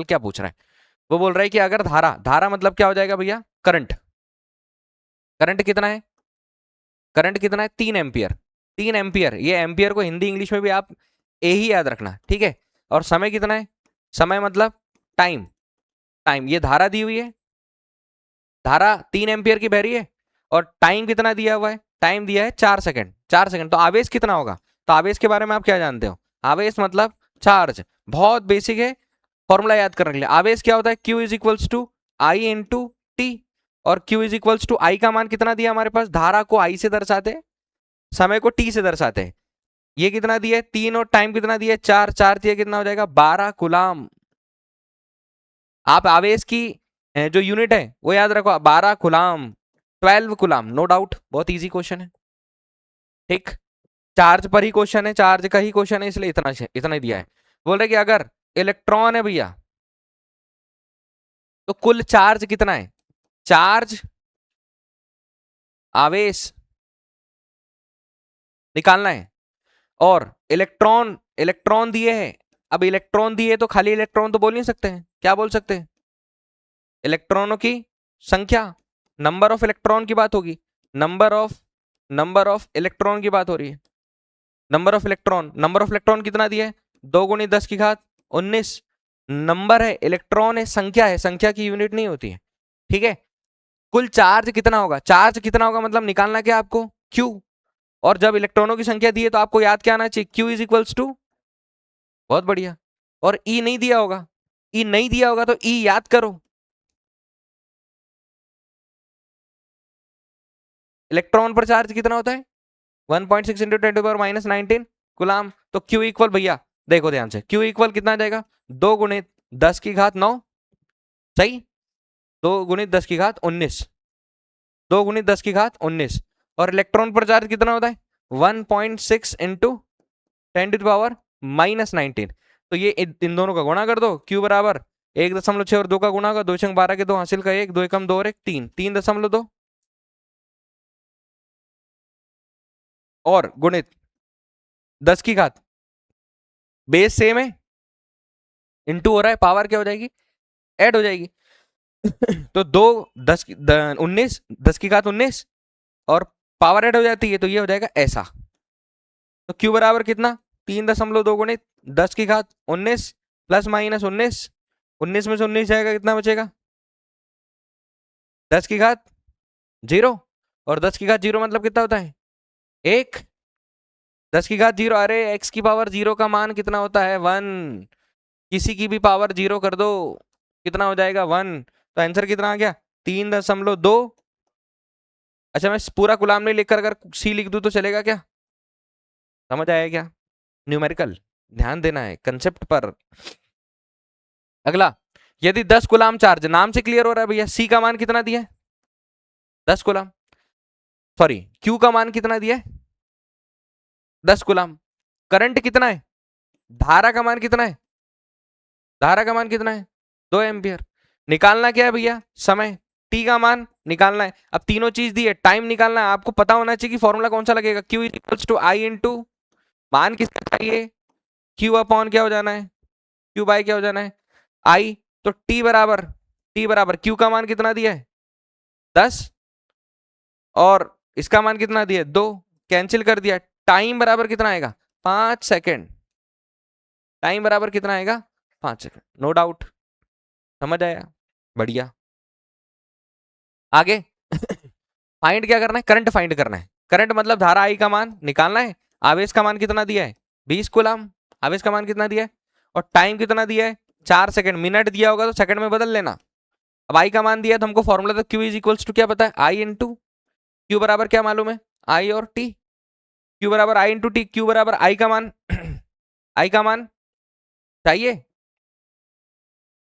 क्या पूछ रहा है, वो बोल रहा है कि अगर धारा, धारा मतलब क्या हो जाएगा भैया, करंट, करंट कितना है, करंट कितना है 3 एम्पियर, 3 एम्पियर, ये एम्पियर को हिंदी इंग्लिश में भी आप ए ही याद रखना, ठीक है। और समय कितना है, समय मतलब टाइम, टाइम, ये धारा दी हुई है, धारा 3 एम्पियर की बह रही है, और टाइम कितना दिया हुआ है, टाइम दिया है 4 सेकंड, 4 सेकंड, तो आवेश कितना होगा, तो आवेश के बारे में आप क्या जानते हो, आवेश मतलब चार्ज, बहुत बेसिक है, फॉर्मूला याद करने के लिए, आवेश क्या होता है, Q is equals to I into T, और Q is equals to I का मान कितना दिया हमारे पास, धारा को आई से दर्शाते हैं, समय को टी से दर्शाते हैं, ये कितना दिया है 3, और टाइम कितना दिया है 4, 4 दिया कितना हो जाएगा 12 कुलाम। आप आवेश की जो यूनिट है वो याद रखो, 12 कुलाम, 12 कुलाम, नो डाउट, बहुत इजी क्वेश्चन है, ठीक। चार्ज पर ही क्वेश्चन है, चार्ज का ही क्वेश्चन है, इसलिए इतना इतना ही दिया है। बोल रहे कि अगर इलेक्ट्रॉन है भैया, तो कुल चार्ज कितना है, चार्ज आवेश निकालना है, और इलेक्ट्रॉन, इलेक्ट्रॉन दिए हैं, अब इलेक्ट्रॉन दिए तो खाली इलेक्ट्रॉन तो बोल नहीं सकते हैं, क्या बोल सकते हैं, इलेक्ट्रॉनों की संख्या, नंबर ऑफ इलेक्ट्रॉन की बात होगी, नंबर ऑफ इलेक्ट्रॉन की बात हो रही है, number of electron, number of electron कितना दिया है 2 × 10⁻19, नंबर है, इलेक्ट्रॉन है, संख्या है, संख्या की यूनिट नहीं होती है, ठीक है। कुल चार्ज कितना होगा, चार्ज कितना होगा मतलब निकालना क्या आपको, क्यू, और जब इलेक्ट्रॉनों की संख्या दी है तो आपको याद क्या आना चाहिए, क्यू इज इक्वल्स टू, बहुत बढ़िया, और ई नहीं दिया होगा, ई नहीं दिया होगा तो ई याद करो, इलेक्ट्रॉन पर चार्ज कितना होता है 1.6 इंटू 10⁻19 गुलाम, तो क्यू इक्वल भैया देखो ध्यान से, क्यू इक्वल कितना आ जाएगा 2 × 10⁻9, सही, 2 × 10⁻19, 2 × 10⁻19, और इलेक्ट्रॉन पर चार्ज कितना होता है 1.6 इंटू 10⁻19, तो ये इन दोनों का गुणा कर दो, क्यू बराबर 1.6 और 2 का गुणा होगा, 2×12 के 2 हासिल का 1, 2 एकम 2 और 1 3, 3.2 और गुणित 10 बेस सेम है, इंटू हो रहा है, पावर क्या हो जाएगी, ऐड हो जाएगी तो 19, 10⁻19, और पावर ऐड हो जाती है, तो ये हो जाएगा ऐसा, तो क्यू बराबर कितना 3.2 गुणित 10⁻19 प्लस माइनस 19, 19 में से 19 जाएगा, कितना बचेगा 10⁻0, और 10⁻0 मतलब कितना होता है 1, 10⁻0, अरे x की पावर 0 का मान कितना होता है 1, किसी की भी पावर 0 कर दो, कितना हो जाएगा 1, तो आंसर कितना आ गया 3.2, अच्छा मैं पूरा गुलाम नहीं लिखकर अगर सी लिख दूं तो चलेगा क्या, समझ आया क्या, न्यूमेरिकल, ध्यान देना है कंसेप्ट पर। अगला, यदि 10 गुलाम चार्ज, नाम से क्लियर हो रहा है भैया, सी का मान कितना दिया है 10 गुलाम, सॉरी क्यू का मान कितना दिया है 10 गुलाम, करंट कितना है, धारा का मान कितना है, धारा का मान कितना है 2 एम्पियर, निकालना क्या है भैया समय, टी का मान निकालना है, अब तीनों चीज दी है, टाइम निकालना है, आपको पता होना चाहिए कि फॉर्मूला कौन सा लगेगा, Q equals to I into, मान किसका चाहिए, क्यू अपॉन क्या हो जाना है, क्यू बाई क्या हो जाना है आई, तो टी बराबर क्यू का मान कितना दिया है 10, और इसका मान कितना दिया है 2, कैंसिल कर दिया, टाइम बराबर कितना आएगा 5 सेकेंड, टाइम बराबर कितना आएगा 5 सेकेंड, नो डाउट, समझ आया, बढ़िया। आगे फाइंड क्या करना है, करंट फाइंड करना है, करंट मतलब धारा आई का मान निकालना है, आवेश का मान कितना दिया है 20 कूलम, आवेश का मान कितना दिया है, और टाइम कितना दिया है 4 सेकंड, मिनट दिया होगा तो सेकंड में बदल लेना, अब आई का मान दिया है तो हमको फॉर्मूला तो क्यू इज इक्वल्स टू क्या पता है आई इंटू, क्यू बराबर क्या मालूम है आई और टी, क्यू बराबर आई इंटू टी, क्यू बराबर आई का मान आई का मान चाहिए,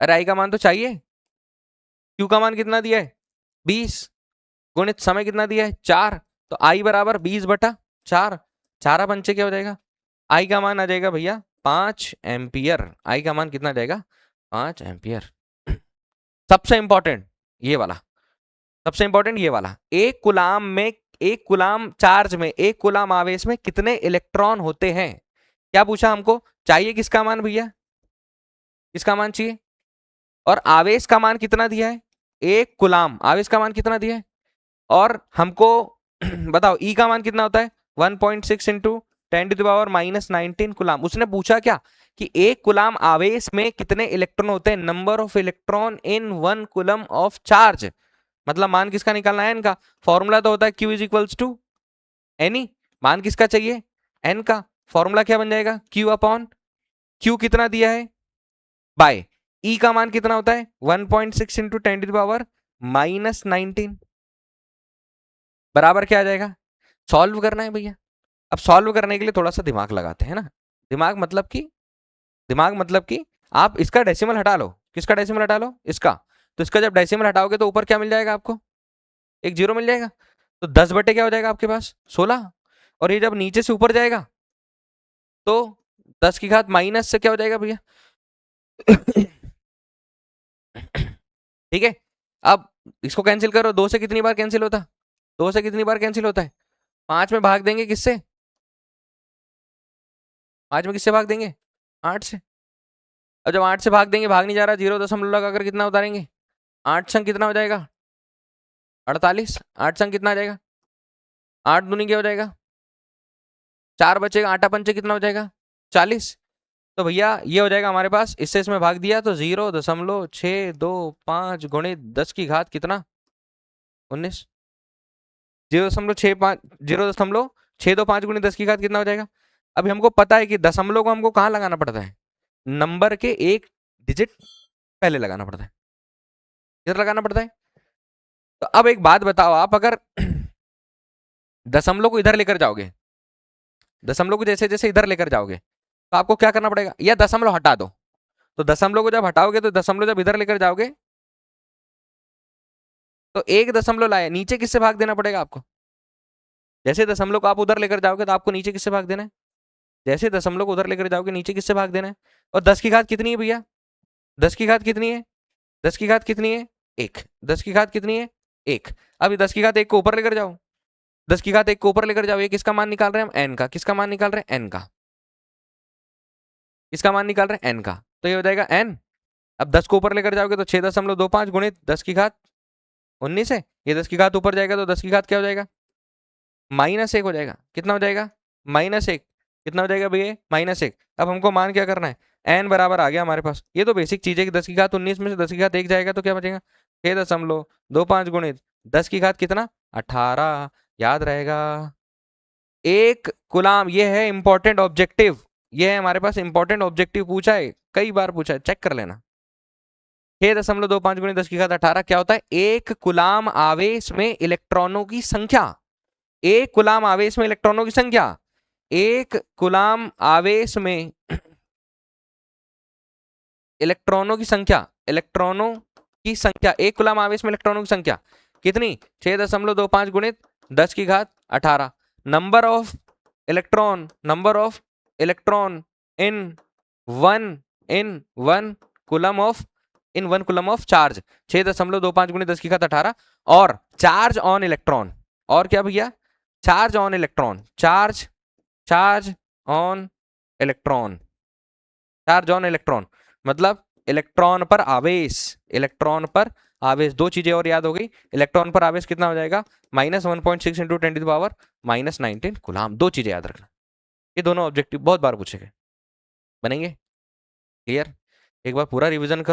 अरे आई का मान तो चाहिए, क्यू का मान कितना दिया है 20, गुणित समय कितना दिया है 4, तो आई बराबर 20/4, 4 पंचे क्या हो जाएगा, आई का मान आ जाएगा भैया 5 एम्पियर, आई का मान कितना जाएगा 5 एम्पियर। सबसे इंपॉर्टेंट ये वाला, सबसे इंपॉर्टेंट ये वाला, एक गुलाम में, एक गुलाम चार्ज में, एक गुलाम आवेश में कितने इलेक्ट्रॉन होते हैं, क्या पूछा हमको, चाहिए किसका मान भैया, किसका मान चाहिए और आवेश का मान कितना दिया है, 1 कूलाम, आवेश का मान कितना दिया है, और हमको बताओ ई का मान कितना होता है, 1.6 इंटू 10⁻⁻19 कूलाम। उसने पूछा क्या कि 1 कूलाम आवेश में कितने इलेक्ट्रॉन होते हैं, number of electron in 1 coulomb of charge, मतलब मान किसका निकालना है, एन का। फॉर्मूला तो होता है Q is equals to n e, मान किसका चाहिए, एन का। फॉर्मूला क्या बन जाएगा, Q अपॉन Q कितना दिया है, बाय ई का मान कितना होता है 1.6 इंटू 10⁻⁻19 बराबर क्या आ जाएगा, सॉल्व करना है भैया। अब सॉल्व करने के लिए थोड़ा सा दिमाग लगाते हैं ना, दिमाग मतलब कि आप इसका डेसिमल हटा लो, किसका डेसिमल हटा लो, इसका। तो इसका जब डेसिमल हटाओगे तो ऊपर क्या मिल जाएगा आपको, एक जीरो मिल जाएगा। तो 10 बटे क्या हो जाएगा आपके पास 16, और ये जब नीचे से ऊपर जाएगा तो 10 की घात माइनस से क्या हो जाएगा भैया ठीक है। अब इसको कैंसिल करो, 2 से कितनी बार कैंसिल होता, 2 से कितनी बार कैंसिल होता है, 5 में भाग देंगे किससे, 5 में किससे भाग देंगे, 8 से। और जब 8 से भाग देंगे, भाग नहीं जा रहा, 0 दशमलव लगाकर कितना उतारेंगे, 8 संग कितना हो जाएगा 48, 8 संग कितना आ जाएगा, 8 दूनी क्या हो जाएगा 4 बचेगा, 8 पंचे कितना हो जाएगा 40। तो भैया ये हो जाएगा हमारे पास, इससे इसमें भाग दिया तो 0.625 गुणित 10 की घात कितना 19, 0.625 गुणित 10 की घात कितना हो जाएगा। अभी हमको पता है कि दशमलव को हमको कहाँ लगाना पड़ता है, नंबर के एक डिजिट पहले लगाना पड़ता है, इधर लगाना पड़ता है। तो अब एक बात बताओ, आप अगर दशमलव को इधर लेकर जाओगे, दशमलव को जैसे जैसे इधर लेकर जाओगे तो आपको क्या करना पड़ेगा, या दशमलव हटा दो। तो दशमलव को जब हटाओगे तो दशमलव जब इधर लेकर जाओगे तो 1 दशमलव लाए, नीचे किससे भाग देना पड़ेगा आपको, जैसे दशमलव को आप उधर लेकर जाओगे तो आपको नीचे किससे भाग देना है, जैसे दशमलव को उधर लेकर जाओगे नीचे किससे भाग देना है। और 10 की घात कितनी है भैया, 10 की घात कितनी है, 10 की घात कितनी है 1, 10 की घात कितनी है 1। अभी 10 की घात 1 को ऊपर लेकर जाओ, 10 की घात 1 को ऊपर लेकर जाओ, ये किसका मान निकाल रहे हैं हम, एन का। किसका मान निकाल रहे हैं, एन का। किसका मान निकाल रहे हैं, एन का। तो ये हो जाएगा एन। अब 10 को ऊपर लेकर जाओगे तो 6.25 गुणित 10 की घात 19 है, ये 10 की घात ऊपर जाएगा तो 10 की घात क्या हो जाएगा -1 हो जाएगा। कितना हो जाएगा -1, कितना हो जाएगा भैया -1। अब हमको मान क्या करना है, एन बराबर आ गया हमारे पास। ये तो बेसिक चीज है कि 10 की घात 19 में से 10 की घात 1 जाएगा तो क्या बचेगा 6.25 गुणित 10 की घात कितना 18, याद रहेगा। 1 कूलाम, ये है इंपॉर्टेंट ऑब्जेक्टिव, ये है हमारे पास इंपॉर्टेंट ऑब्जेक्टिव, पूछा है कई बार पूछा है, चेक कर लेना। 6.25 गुणित 10 की घात 18 क्या होता है, 1 कूलाम आवेश में इलेक्ट्रॉनों की संख्या, 1 कूलाम आवेश में इलेक्ट्रॉनों की संख्या, 1 कूलाम आवेश में इलेक्ट्रॉनों की संख्या, इलेक्ट्रॉनों की संख्या, 1 कूलाम आवेश में इलेक्ट्रॉनों की संख्या कितनी 6.25 गुणित 10 की घात 18। Number of electron, number of electron in one coulomb of, in 1 coulomb of charge, 6.25 गुणित 10 की घात 18। और चार्ज ऑन इलेक्ट्रॉन, और क्या भैया, charge on electron, charge on electron, charge on electron मतलब इलेक्ट्रॉन पर आवेश, इलेक्ट्रॉन पर आवेश। दो चीजें और याद हो गई, इलेक्ट्रॉन पर आवेश कितना हो जाएगा -1.6 इंटू 10⁻⁻19 कूलाम। दो चीजें याद रखना, ये दोनों ऑब्जेक्टिव बहुत बार पूछे गए, बनेंगे क्लियर। एक बार पूरा रिवीजन करो।